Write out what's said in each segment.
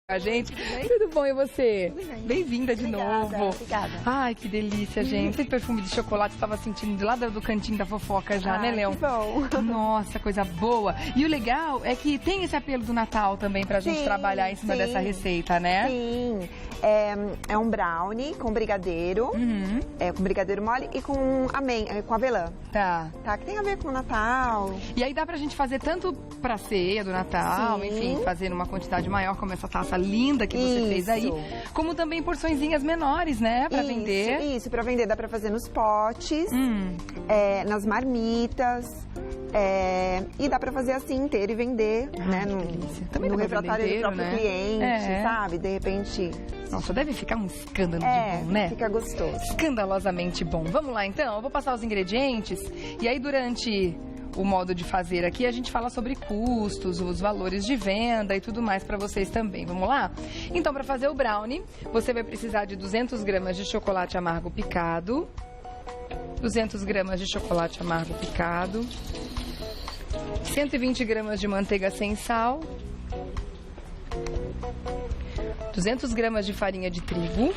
A gente, tudo bom e você? Bem-vinda de novo. Obrigada. Ai, que delícia, gente. Esse perfume de chocolate estava sentindo de lá do cantinho da fofoca já, né, Leão? Que bom. Nossa, coisa boa. E o legal é que tem esse apelo do Natal também pra gente trabalhar em cima dessa receita, né? Sim. É um brownie com brigadeiro, com brigadeiro mole e com avelã. Tá. Tá, que tem a ver com o Natal. E aí dá pra gente fazer tanto pra ceia do Natal, enfim, fazer numa quantidade maior, como essa taça linda que você fez aí, como também porçõezinhas menores, né, pra vender. Isso, pra vender. Dá pra fazer nos potes, nas marmitas, e dá pra fazer assim inteiro e vender, né, no refratário do próprio cliente, sabe? De repente... Nossa, deve ficar um escândalo de bom, né? Fica gostoso. Escandalosamente bom. Vamos lá, então. Eu vou passar os ingredientes e aí durante o modo de fazer aqui a gente fala sobre custos, os valores de venda e tudo mais para vocês também. Vamos lá? Então, para fazer o brownie, você vai precisar de 200 gramas de chocolate amargo picado, 200 gramas de chocolate amargo picado, 120 gramas de manteiga sem sal, 200 gramas de farinha de trigo,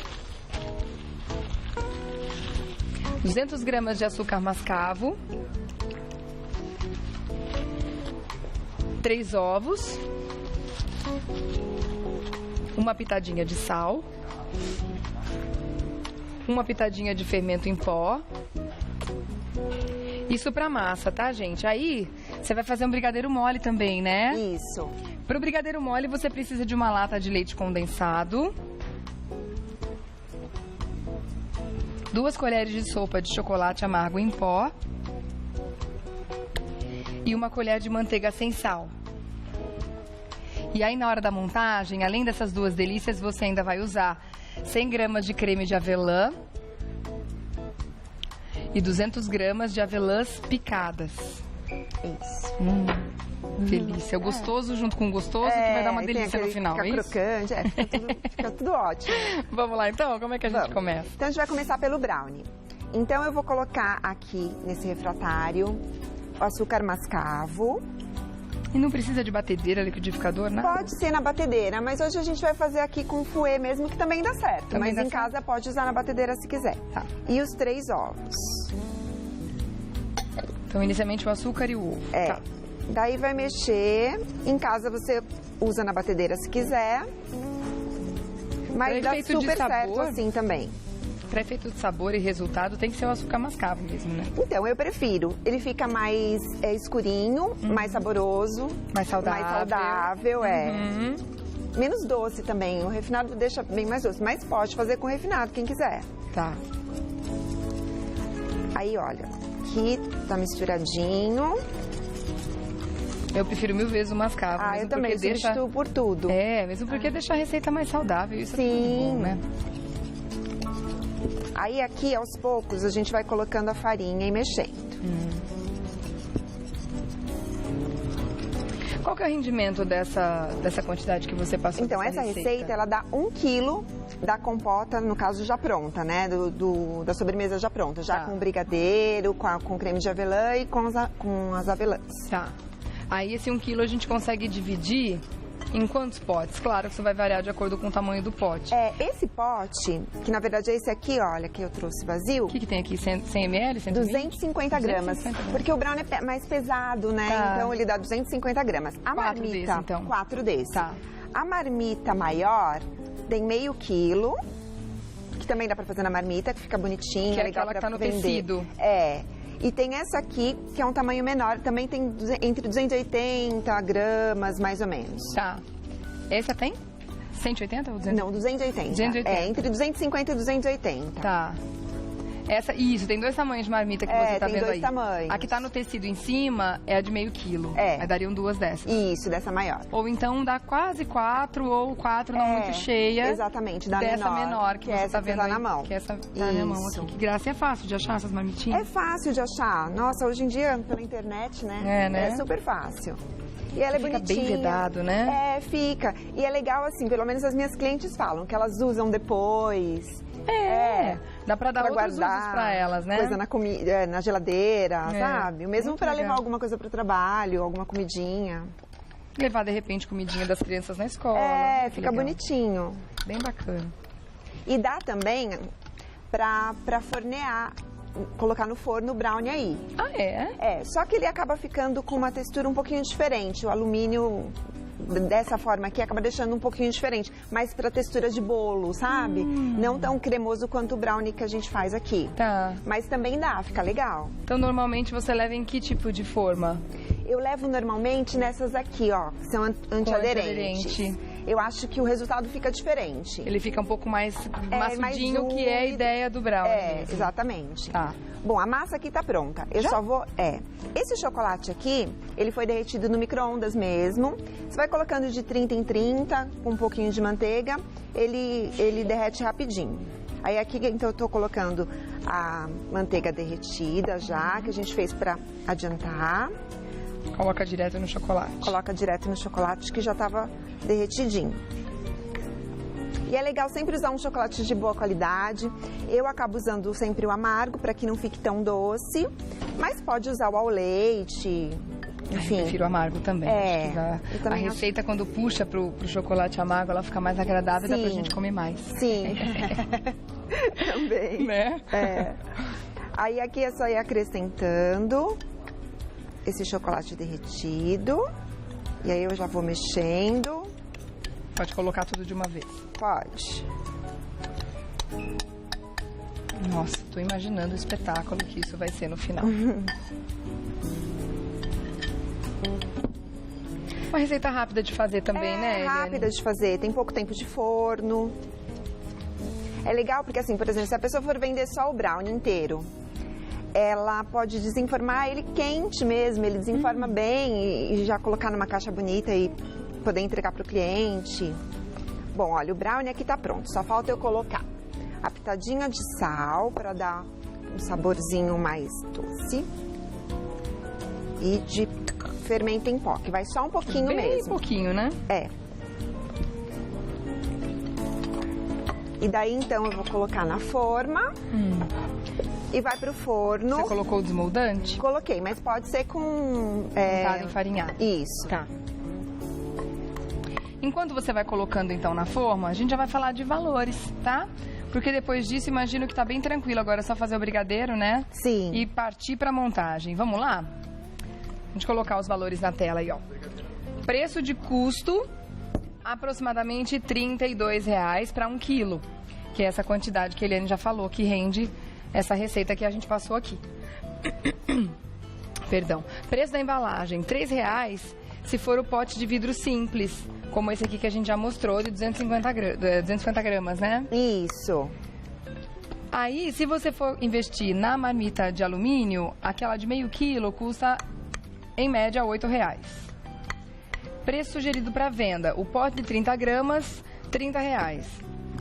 200 gramas de açúcar mascavo, 3 ovos, uma pitadinha de sal, uma pitadinha de fermento em pó. Isso pra massa, tá, gente? Aí, você vai fazer um brigadeiro mole também, né? Isso. Para o brigadeiro mole, você precisa de uma lata de leite condensado, 2 colheres de sopa de chocolate amargo em pó e 1 colher de manteiga sem sal. E aí, na hora da montagem, além dessas duas delícias, você ainda vai usar 100 gramas de creme de avelã e 200 gramas de avelãs picadas. Isso. Delícia. O gostoso junto com o gostoso que vai dar uma delícia no final, fica é isso? crocante, fica tudo ótimo. Vamos lá, então? Como é que a gente começa? Então, a gente vai começar pelo brownie. Então, eu vou colocar aqui nesse refratário o açúcar mascavo. E não precisa de batedeira, liquidificador, nada? Pode ser na batedeira, mas hoje a gente vai fazer aqui com fouet mesmo, que também dá certo. Também mas dá em casa pode usar na batedeira se quiser. Tá. E os 3 ovos. Então, inicialmente o açúcar e o ovo. Tá. Daí vai mexer. Em casa você usa na batedeira se quiser. Mas dá super certo assim também. Para efeito de sabor e resultado, tem que ser o açúcar mascavo mesmo, né? Então, eu prefiro. Ele fica mais escurinho, mais saboroso. Mais saudável. Menos doce também. O refinado deixa bem mais doce. Mas pode fazer com refinado, quem quiser. Tá. Aí, olha. Aqui tá misturadinho. Eu prefiro 1000 vezes o mascavo. Eu também substituo por tudo. Mesmo porque deixa a receita mais saudável. Isso é tudo bom, né? Aí aqui, aos poucos, a gente vai colocando a farinha e mexendo. Qual que é o rendimento dessa quantidade que você passou? Então, essa receita, ela dá 1 quilo da compota, no caso, já pronta, né? Da sobremesa já pronta. Já com brigadeiro, com creme de avelã e com as avelãs. Tá. Aí, esse 1 quilo a gente consegue dividir em quantos potes? Claro que isso vai variar de acordo com o tamanho do pote. Esse pote, que na verdade é esse aqui, olha, que eu trouxe vazio. O que tem aqui? 100 ml? 120? 250 gramas. Porque o brownie é mais pesado, né? Tá. Então ele dá 250 gramas. A 4 marmita, desse, então. 4 desse. Tá. A marmita maior tem meio quilo, que também dá pra fazer na marmita, que fica bonitinha, que é legal aquela pra que tá no vender. tecido. E tem essa aqui, que é um tamanho menor, também tem entre 280 gramas, mais ou menos. Tá. Essa tem? 180 ou 200? Não, 280. 280. Entre 250 e 280. Tá. Isso, tem 2 tamanhos de marmita que você tá vendo aí. tem 2 tamanhos. A que tá no tecido em cima é a de meio quilo. Aí dariam 2 dessas. Isso, dessa maior. Ou então dá quase 4, ou 4 não muito cheia. Exatamente, da dessa menor que você essa tá vendo tá aí, na mão. que essa tá na minha mão aqui. Que graça, é fácil de achar essas marmitinhas? É fácil de achar. Nossa, hoje em dia, pela internet, né? É super fácil. E ela fica bonitinha. Fica bem vedado, né? Fica. E é legal assim, pelo menos as minhas clientes falam, que elas usam depois. Dá pra dar outros guardar usos pra elas, né? Coisa na comida, na geladeira, sabe? Mesmo Muito pra levar legal. alguma coisa pro trabalho, alguma comidinha. Levar, de repente, comidinha das crianças na escola. Fica bonitinho. Bem bacana. E dá também pra fornear, colocar no forno o brownie aí. Ah, é? Só que ele acaba ficando com uma textura um pouquinho diferente. O alumínio, dessa forma aqui, acaba deixando um pouquinho diferente. Mais pra textura de bolo, sabe? Não tão cremoso quanto o brownie que a gente faz aqui. Tá. Mas também dá, fica legal. Então, normalmente, você leva em que tipo de forma? Eu levo normalmente nessas aqui, ó, que são antiaderentes. Eu acho que o resultado fica diferente. Ele fica um pouco mais maçudinho, que é a ideia do brownie mesmo. Exatamente. Tá. Bom, a massa aqui tá pronta. Eu só vou... Esse chocolate aqui, ele foi derretido no micro-ondas mesmo. Você vai colocando de 30 em 30, com um pouquinho de manteiga. Ele derrete rapidinho. Aí aqui, então, eu tô colocando a manteiga derretida já, que a gente fez pra adiantar. Coloca direto no chocolate. Coloca direto no chocolate, que já estava derretidinho. E é legal sempre usar um chocolate de boa qualidade. Eu acabo usando sempre o amargo, para que não fique tão doce. Mas pode usar o ao leite, enfim. Eu prefiro amargo também. Acho que a receita, quando puxa pro chocolate amargo, ela fica mais agradável e dá pra gente comer mais. Sim. Também. Né? Aí aqui é só ir acrescentando esse chocolate derretido. E aí eu já vou mexendo. Pode colocar tudo de uma vez. Pode. Nossa, tô imaginando o espetáculo que isso vai ser no final. Uma receita rápida de fazer também, né, Eliane? Rápida de fazer, tem pouco tempo de forno. É legal porque, assim, por exemplo, se a pessoa for vender só o brownie inteiro, ela pode desenformar ele quente mesmo, ele desenforma bem e já colocar numa caixa bonita e poder entregar para o cliente. Bom, olha, o brownie aqui tá pronto, só falta eu colocar a pitadinha de sal para dar um saborzinho mais doce e de fermento em pó, que vai só um pouquinho mesmo. Bem pouquinho, né? E daí, então, eu vou colocar na forma e vai pro forno. Você colocou o desmoldante? Coloquei, mas pode ser com... Montado enfarinhado. Isso. Tá. Enquanto você vai colocando, então, na forma, a gente já vai falar de valores, tá? Porque depois disso, imagino que tá bem tranquilo. Agora é só fazer o brigadeiro, né? Sim. E partir pra montagem. Vamos lá? A gente colocar os valores na tela aí, ó. Preço de custo, aproximadamente R$32 para 1 quilo. Que é essa quantidade que a Eliane já falou, que rende essa receita que a gente passou aqui. Perdão. Preço da embalagem, R$3 se for o pote de vidro simples, como esse aqui que a gente já mostrou, de 250 gramas, né? Isso. Aí, se você for investir na marmita de alumínio, aquela de meio quilo custa, em média, R$8. Preço sugerido para venda, o pote de 30 gramas, R$30.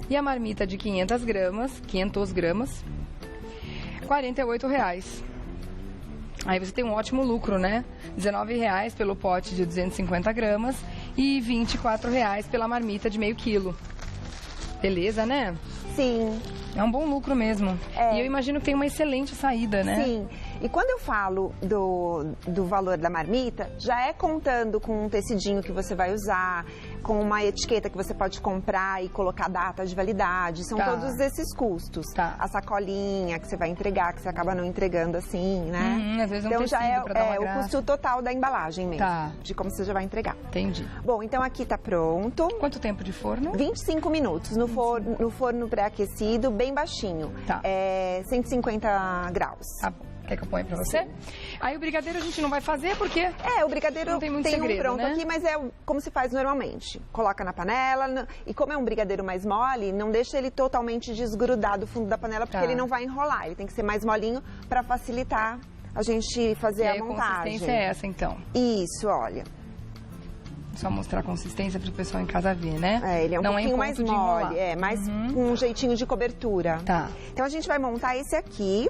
E a marmita de 500 gramas, R$48. Aí você tem um ótimo lucro, né? R$19 pelo pote de 250 gramas e R$24 pela marmita de meio quilo. Beleza, né? Sim. É um bom lucro mesmo. E eu imagino que tem uma excelente saída, né? Sim. E quando eu falo do valor da marmita, já é contando com um tecidinho que você vai usar, com uma etiqueta que você pode comprar e colocar data de validade. São todos esses custos. A sacolinha que você vai entregar, que você acaba não entregando assim, né? Às vezes então já é o custo total da embalagem mesmo, de como você já vai entregar. Entendi. Bom, então aqui tá pronto. Quanto tempo de forno? 25 minutos no forno pré-aquecido, bem baixinho. 150 graus. Tá bom. Quer que eu ponha pra você? Aí o brigadeiro a gente não vai fazer porque... o brigadeiro tem segredo, um pronto, né? aqui, mas é como se faz normalmente. Coloca na panela e como é um brigadeiro mais mole, não deixa ele totalmente desgrudar do fundo da panela, porque ele não vai enrolar. Ele tem que ser mais molinho pra facilitar a gente fazer a montagem. A consistência é essa, então? Isso, olha. Só mostrar a consistência para o pessoal em casa ver, né? Ele é um pouquinho mais mole, mais com um jeitinho de cobertura. Então a gente vai montar esse aqui,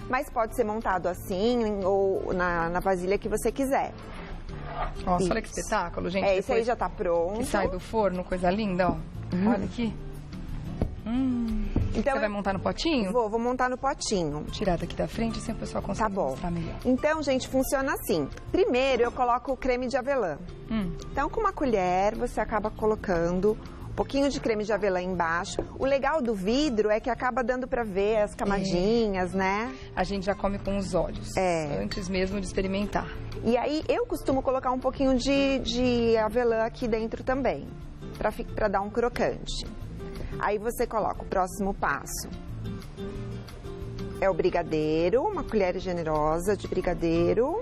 mas pode ser montado assim ou na vasilha que você quiser. Nossa, olha que espetáculo, gente. Esse aí já tá pronto. Que sai do forno, coisa linda, ó. Olha aqui. Então, você vai montar no potinho? Vou montar no potinho. Vou tirar daqui da frente, assim o pessoal consegue mostrar melhor. Então, gente, funciona assim. Primeiro, eu coloco o creme de avelã. Então, com uma colher, você acaba colocando um pouquinho de creme de avelã embaixo. O legal do vidro é que acaba dando pra ver as camadinhas, né? A gente já come com os olhos, antes mesmo de experimentar. E aí, eu costumo colocar um pouquinho de avelã aqui dentro também, pra dar um crocante. Aí você coloca o próximo passo. É o brigadeiro, uma colher generosa de brigadeiro.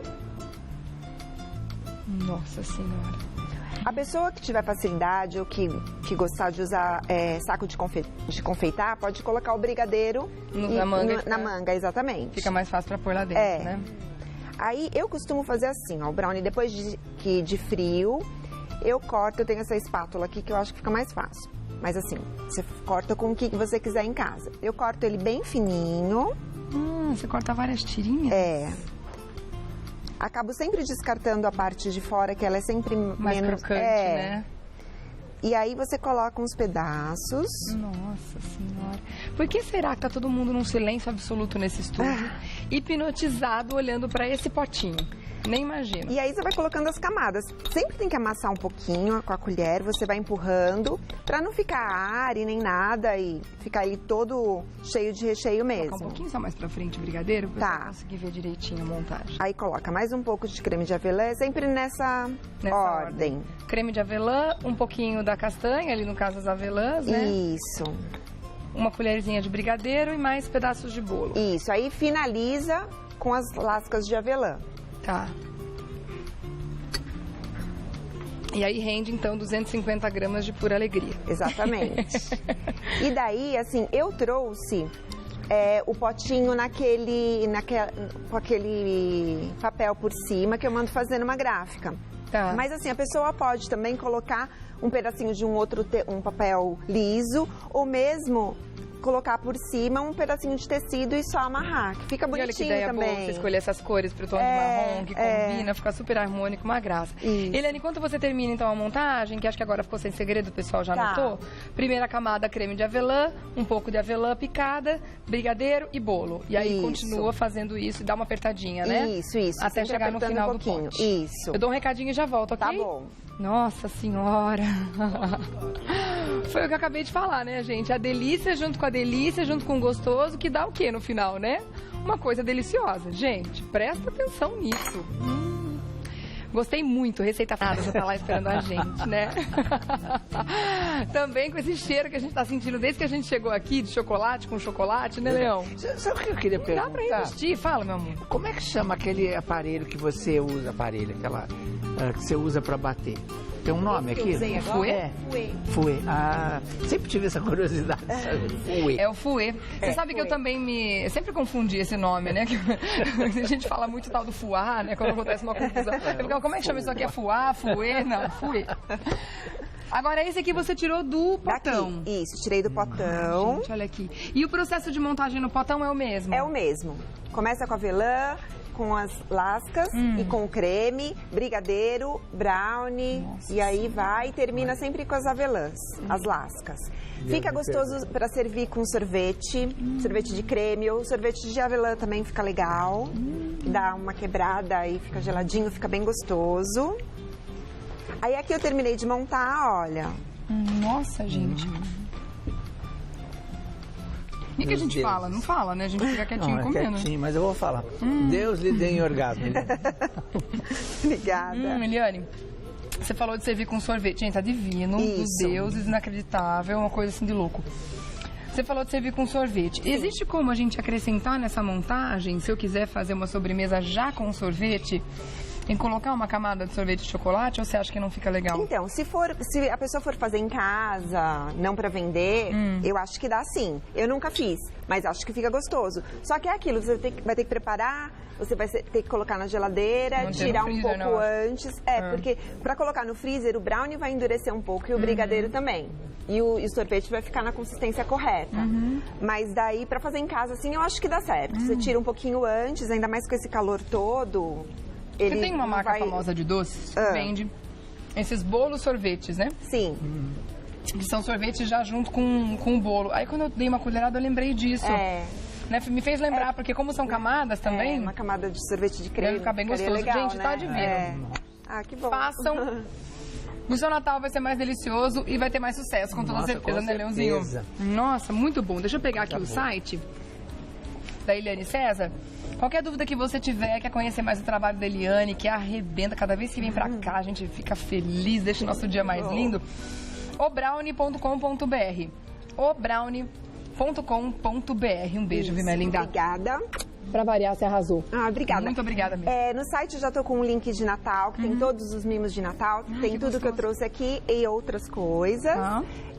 Nossa Senhora. A pessoa que tiver facilidade ou que gostar de usar saco de confeitar, pode colocar o brigadeiro na manga, exatamente. Fica mais fácil para pôr lá dentro, né? Aí eu costumo fazer assim, ó, o brownie depois de frio, eu corto, eu tenho essa espátula aqui que eu acho que fica mais fácil. Mas assim, você corta com o que você quiser em casa. Eu corto ele bem fininho. Você corta várias tirinhas? Acabo sempre descartando a parte de fora, que ela é sempre mais menos... crocante, né? E aí você coloca uns pedaços. Nossa Senhora. Por que será que tá todo mundo num silêncio absoluto nesse estúdio? Hipnotizado, olhando para esse potinho. Nem imagino. E aí você vai colocando as camadas. Sempre tem que amassar um pouquinho com a colher, você vai empurrando, pra não ficar ar e nem nada e ficar aí todo cheio de recheio mesmo. Vou colocar um pouquinho só mais pra frente o brigadeiro, pra conseguir ver direitinho a montagem. Aí coloca mais um pouco de creme de avelã, sempre nessa ordem. Creme de avelã, um pouquinho da castanha, ali no caso as avelãs, né? Isso. Uma colherzinha de brigadeiro e mais pedaços de bolo. Isso, aí finaliza com as lascas de avelã. Tá. E aí rende, então, 250 gramas de pura alegria. Exatamente. E daí, assim, eu trouxe o potinho com aquele papel por cima que eu mando fazer numa gráfica. Tá. Mas assim, a pessoa pode também colocar um pedacinho de um papel liso ou mesmo colocar por cima um pedacinho de tecido e só amarrar, que fica bonitinho também. Olha que ideia boa você escolher essas cores pro tom de marrom, que combina, fica super harmônico, uma graça. Eliane, enquanto você termina então a montagem, que acho que agora ficou sem segredo, o pessoal já notou, primeira camada creme de avelã, um pouco de avelã picada, brigadeiro e bolo. E aí continua fazendo isso e dá uma apertadinha, né? Isso. Até chegar no final do pote. Isso. Eu dou um recadinho e já volto, ok? Tá bom. Nossa Senhora! Foi o que eu acabei de falar, né, gente? A delícia junto com a delícia, junto com o gostoso, que dá o quê no final, né? Uma coisa deliciosa. Gente, presta atenção nisso. Gostei muito, receita nada, já tá lá esperando a gente, né? Também com esse cheiro que a gente tá sentindo desde que a gente chegou aqui, de chocolate com chocolate, né, Leão? Sabe o que eu queria perguntar? Dá pra investir? Fala, meu amor. Como é que chama aquele aparelho que você usa, que você usa pra bater? Tem um nome aqui? Fouet? Fouet. Ah, sempre tive essa curiosidade, sabe? Fouet. É o fouet. Você sabe que eu também eu sempre confundi esse nome, né? A gente fala muito tal do fuá, né? Quando acontece uma confusão. Eu ficava, como é que chama isso aqui? É fuá, fouet? Não, fouet. Agora, esse aqui você tirou do potão. Daqui. Isso, tirei do potão. Gente, olha aqui. E o processo de montagem no potão é o mesmo? É o mesmo. Começa com a avelã, com as lascas e com o creme, brigadeiro, brownie, e aí vai e termina sempre com as avelãs, as lascas. Fica gostoso para servir com sorvete, sorvete de creme ou sorvete de avelã também fica legal. Dá uma quebrada e fica geladinho, fica bem gostoso. Aí aqui eu terminei de montar, olha. Nossa, gente. O que a gente fala? Não fala, né? A gente fica quietinho comendo. Quietinho, mas eu vou falar. Deus lhe dê em orgasmo. Obrigada. Eliane, você falou de servir com sorvete. Gente, tá divino, dos deuses, inacreditável, uma coisa assim de louco. Você falou de servir com sorvete. Sim. Existe como a gente acrescentar nessa montagem, se eu quiser fazer uma sobremesa já com sorvete, em colocar uma camada de sorvete de chocolate, ou você acha que não fica legal? Então, se a pessoa for fazer em casa, não pra vender, eu acho que dá sim. Eu nunca fiz, mas acho que fica gostoso. Só que é aquilo, você vai ter que preparar, você vai ter que colocar na geladeira, tirar um pouco antes. Porque pra colocar no freezer, o brownie vai endurecer um pouco e o brigadeiro também. E o sorvete vai ficar na consistência correta. Mas daí, pra fazer em casa, assim, eu acho que dá certo. Você tira um pouquinho antes, ainda mais com esse calor todo. Você tem uma marca famosa de doces que vende esses bolos sorvetes, né? Sim. Que são sorvetes já junto com o bolo. Aí quando eu dei uma colherada, eu lembrei disso. Né? Me fez lembrar, porque como são camadas também... uma camada de sorvete de creme. Deve ficar bem gostoso. Legal, gente, né? tá divino. Ah, que bom. Façam. O seu Natal vai ser mais delicioso e vai ter mais sucesso, com toda certeza, né, Leãozinho? Nossa, muito bom. Deixa eu pegar aqui o site da Eliane César. Qualquer dúvida que você tiver, quer conhecer mais o trabalho da Eliane, que arrebenta cada vez que vem pra cá, a gente fica feliz, deixa o nosso dia mais lindo. obrownie.com.br obrownie.com.br. Um beijo, minha linda. Obrigada. Pra variar, você arrasou. Obrigada. Muito obrigada mesmo. No site eu já tô com um link de Natal, que tem todos os mimos de Natal, tem tudo que eu trouxe aqui e outras coisas.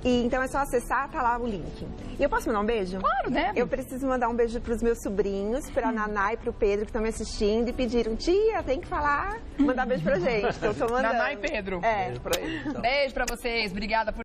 E, então é só acessar, tá lá o link. E eu posso mandar um beijo? Claro, né? Eu preciso mandar um beijo pros meus sobrinhos, pra Naná e pro Pedro, que estão me assistindo e pediram, tia, tem que falar, mandar beijo pra gente. Então eu tô mandando. Naná e Pedro. Beijo pra eles. Beijo pra vocês, obrigada por